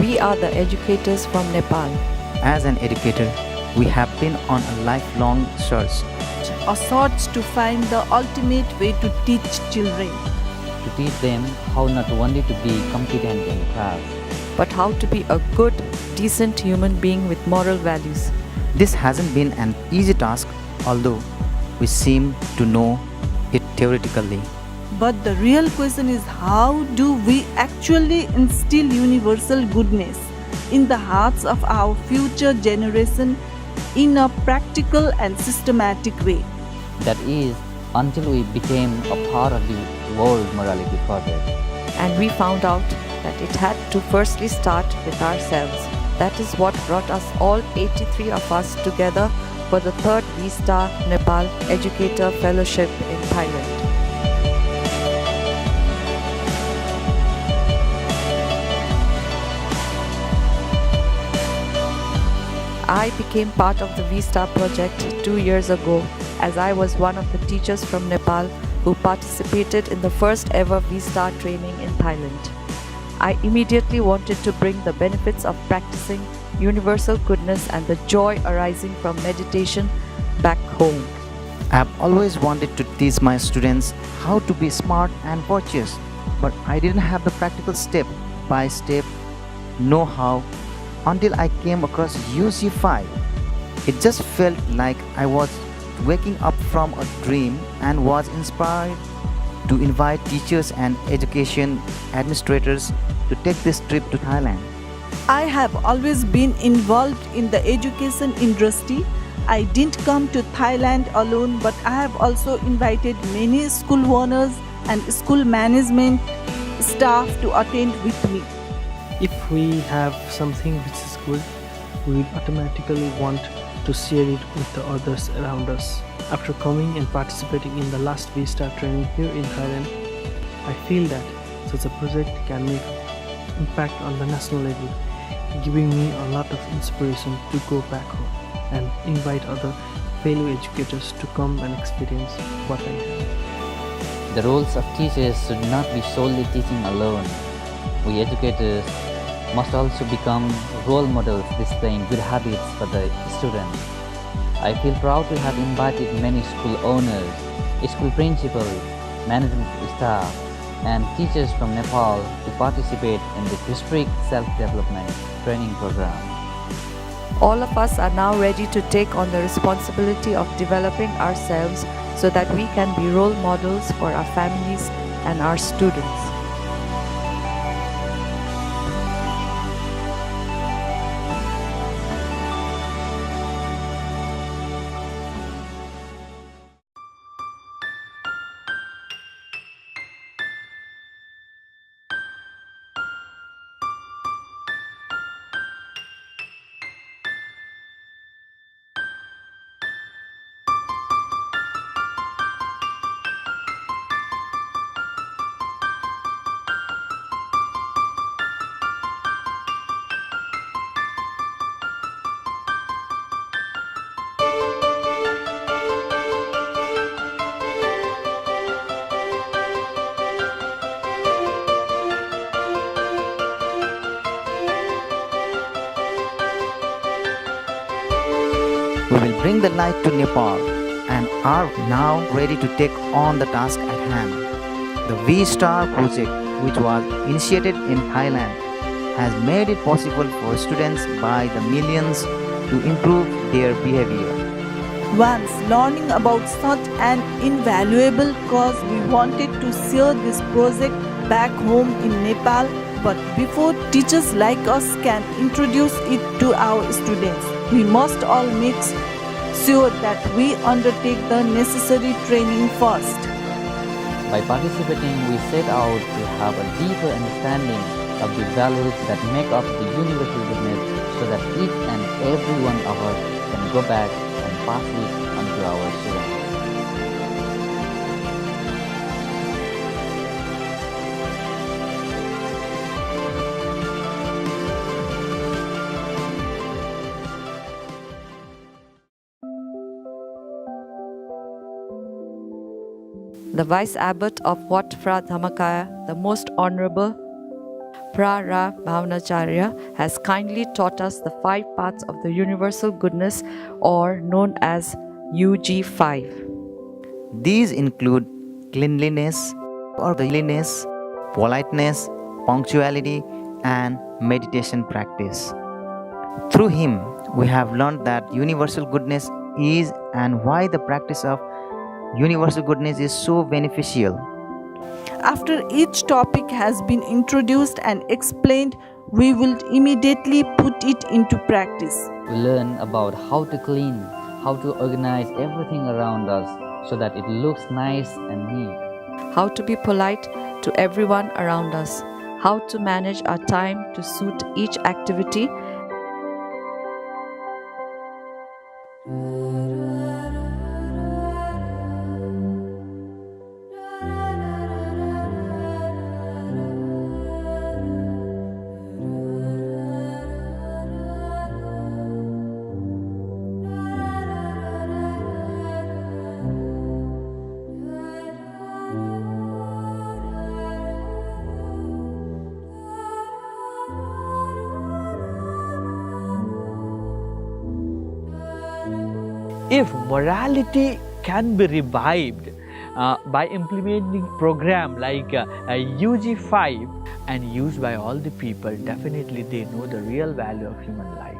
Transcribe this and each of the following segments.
We are the educators from Nepal. As an educator, we have been on a lifelong search a search to find the ultimate way to teach children. To teach them how not only to be competent in class, but how to be a good, decent human being with moral values. This hasn't been an easy task, although we seem to know it theoretically. But the real question is, how do we actually instill universal goodness in the hearts of our future generation in a practical and systematic way? That is, until we became a part of the World Morality Project. And we found out that it had to firstly start with ourselves. That is what brought us all 83 of us together for the 3rd V-Star Nepal Educator Fellowship in Thailand. I became part of the V-Star project 2 years ago, as I was one of the teachers from Nepal who participated in the first ever V-Star training in Thailand. I immediately wanted to bring the benefits of practicing universal goodness and the joy arising from meditation back home. I have always wanted to teach my students how to be smart and virtuous, but I didn't have the practical step-by-step know-how until I came across UC5. It just felt like I was waking up from a dream and was inspired to invite teachers and education administrators to take this trip to Thailand. I have always been involved in the education industry. I didn't come to Thailand alone, but I have also invited many school owners and school management staff to attend with me. If we have something which is good, we will automatically want to share it with the others around us. After coming and participating in the last V-Star training here in Thailand, I feel that such a project can make an impact on the national level, giving me a lot of inspiration to go back home and invite other fellow educators to come and experience what I have. The roles of teachers should not be solely teaching alone. We educators must also become role models displaying good habits for the students. I feel proud to have invited many school owners, school principals, management staff, and teachers from Nepal to participate in the district self-development training program. All of us are now ready to take on the responsibility of developing ourselves so that we can be role models for our families and our students. We will bring the light to Nepal and are now ready to take on the task at hand. The V-Star project, which was initiated in Thailand, has made it possible for students by the millions to improve their behavior. Once learning about such an invaluable cause, we wanted to share this project back home in Nepal, but before teachers like us can introduce it to our students, we must all make sure that we undertake the necessary training first. By participating, we set out to have a deeper understanding of the values that make up the universal goodness so that each and every one of us can go back and pass it on to our students. The Vice Abbot of Wat Phra Dhammakaya, the Most Honorable Pra Bhavanacharya has kindly taught us the 5 paths of the universal goodness, or known as UG5. These include cleanliness, orderliness, politeness, punctuality, and meditation practice. Through him, we have learned that universal goodness is and why the practice of universal goodness is so beneficial. After each topic has been introduced and explained, we will immediately put it into practice. We learn about how to clean, how to organize everything around us so that it looks nice and neat. How to be polite to everyone around us, how to manage our time to suit each activity, If morality can be revived by implementing program like UG5 and used by all the people, definitely they know the real value of human life.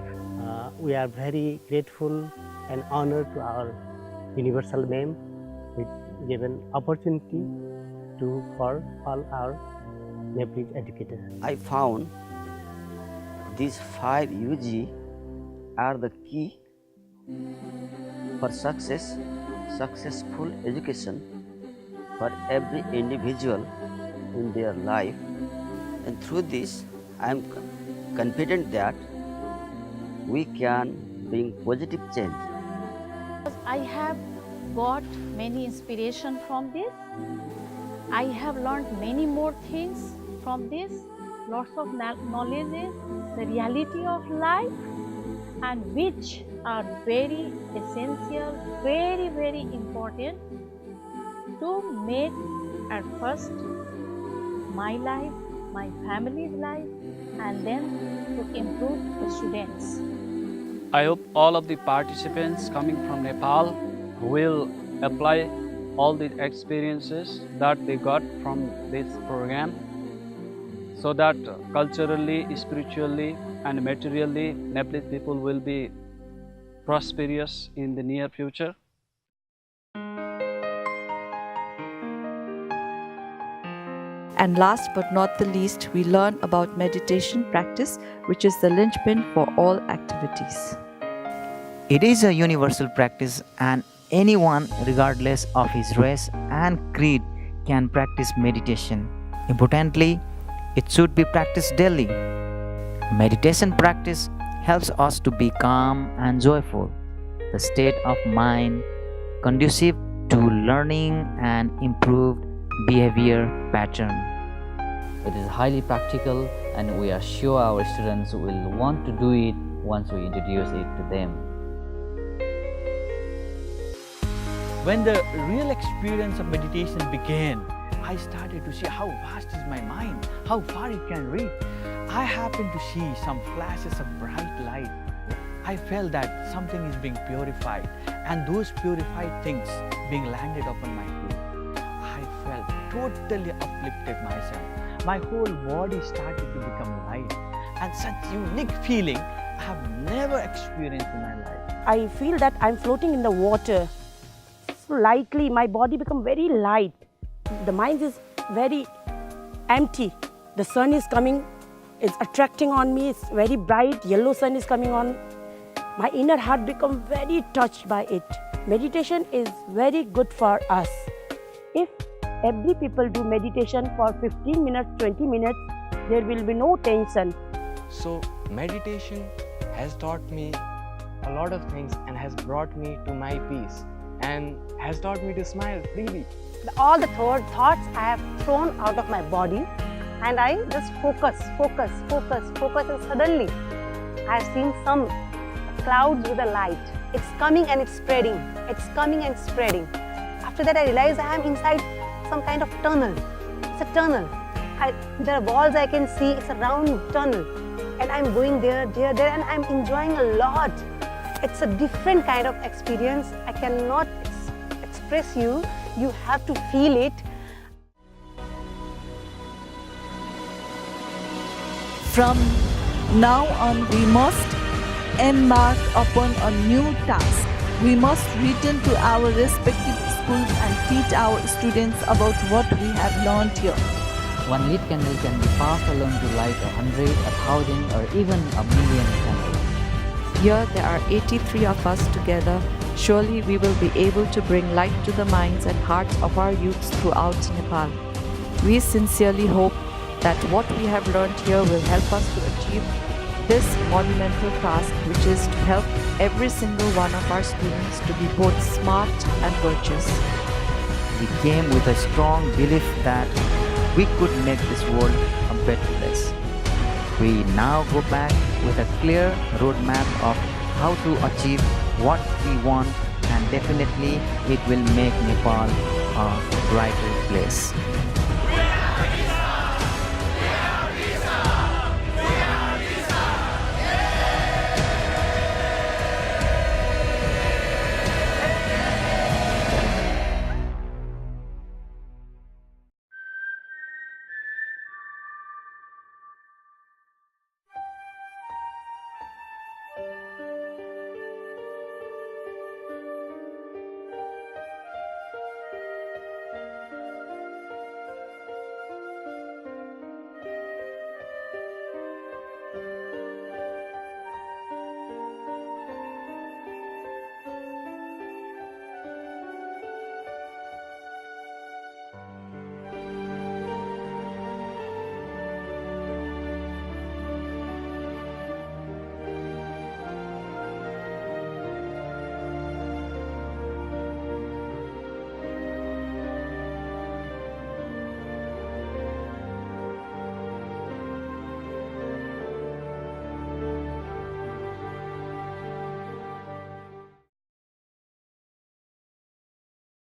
We are very grateful and honored to our universal name, which given opportunity for all our Nepalese educators. I found these 5 UG are the key for successful education for every individual in their life, and through this I am confident that we can bring positive change. I have got many inspiration from this. I have learned many more things from this. Lots of knowledge, the reality of life, and which are very essential, very, very important to make at first my life, my family's life, and then to improve the students. I hope all of the participants coming from Nepal will apply all the experiences that they got from this program, so that culturally, spiritually, and materially, Nepalese people will be prosperous in the near future. And last but not the least, we learn about meditation practice, which is the linchpin for all activities. It is a universal practice, and anyone, regardless of his race and creed, can practice meditation. Importantly, it should be practiced daily. Meditation practice helps us to be calm and joyful, the state of mind conducive to learning and improved behavior pattern. It is highly practical, and we are sure our students will want to do it once we introduce it to them. When the real experience of meditation began, I started to see how vast is my mind, how far it can reach. I happened to see some flashes of bright light. I felt that something is being purified, and those purified things being landed upon my feet. I felt totally uplifted myself. My whole body started to become light, and such unique feeling I have never experienced in my life. I feel that I'm floating in the water. So lightly, my body become very light. The mind is very empty. The sun is coming, it's attracting on me, it's very bright, yellow sun is coming on. My inner heart become very touched by it. Meditation is very good for us. If every people do meditation for 15 minutes, 20 minutes, there will be no tension. So meditation has taught me a lot of things and has brought me to my peace and has taught me to smile freely. All the thoughts I have thrown out of my body, and I just focus, and suddenly I have seen some clouds with a light. It's coming and it's spreading. It's coming and spreading. After that I realized I am inside some kind of tunnel. It's a tunnel. there are walls I can see. It's a round tunnel, and I'm going there, and I'm enjoying a lot. It's a different kind of experience. I cannot express you. You have to feel it. From now on, we must embark upon a new task. We must return to our respective schools and teach our students about what we have learned here. One lit candle can be passed along to light 100, 1,000 or even a million candles. Here there are 83 of us together. Surely we will be able to bring light to the minds and hearts of our youths throughout Nepal. We sincerely hope that what we have learned here will help us to achieve this monumental task, which is to help every single one of our students to be both smart and virtuous. We came with a strong belief that we could make this world a better place. We now go back with a clear roadmap of how to achieve what we want, and definitely it will make Nepal a brighter place.